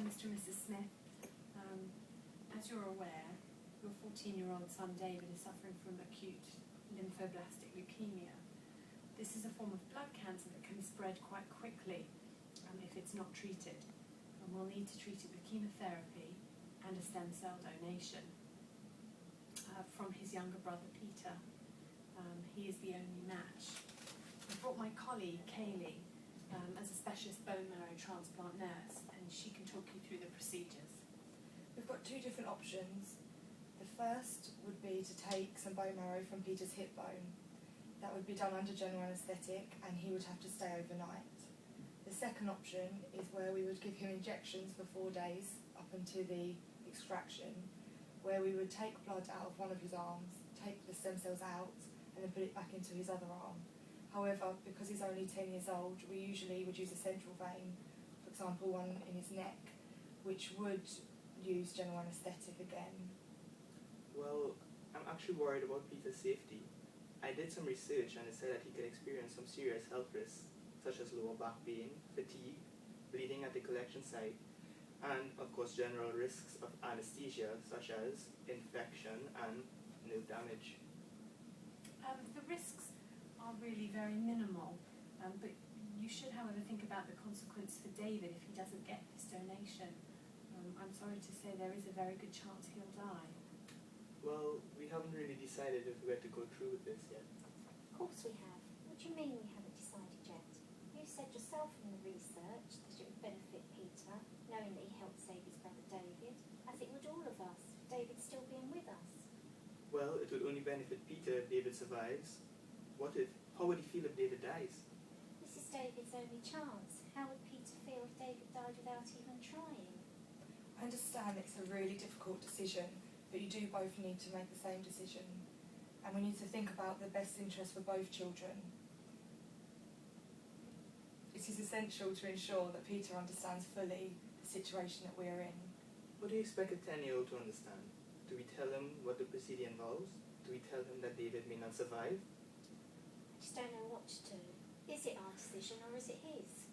Mr. and Mrs. Smith. As you're aware, your 14-year-old son David is suffering from acute lymphoblastic leukemia. This is a form of blood cancer that can spread quite quickly if it's not treated, and we'll need to treat it with chemotherapy and a stem cell donation from his younger brother Peter. He is the only match. I brought my colleague Kaylee as a specialist bone marrow transplant nurse, and she can talk you through the procedures. We've got two different options. The first would be to take some bone marrow from Peter's hip bone. That would be done under general anaesthetic, and he would have to stay overnight. The second option is where we would give him injections for 4 days up until the extraction, where we would take blood out of one of his arms, take the stem cells out, and then put it back into his other arm. However, because he's only 10 years old, we usually would use a central vein, for example one in his neck, which would use general anaesthetic again. Well, I'm actually worried about Peter's safety. I did some research and it said that he could experience some serious health risks, such as lower back pain, fatigue, bleeding at the collection site, and of course general risks of anesthesia, such as infection and nerve damage. The risks are really very minimal, but you should, however, think about the consequence for David if he doesn't get this donation. I'm sorry to say there is a very good chance he'll die. Well, we haven't really decided if we're to go through with this yet. Of course we have. What do you mean we haven't decided yet? You said yourself in the research that it would benefit Peter, knowing that he helped save his brother David, as it would all of us, David still being with us. Well, it would only benefit Peter if David survives. How would he feel if David dies? This is David's only chance. How would Peter feel if David died without even trying? I understand it's a really difficult decision, but you do both need to make the same decision, and we need to think about the best interest for both children. It is essential to ensure that Peter understands fully the situation that we are in. What do you expect a 10-year-old to understand? Do we tell him what the procedure involves? Do we tell him that David may not survive? I just don't know what to do. Is it our decision or is it his?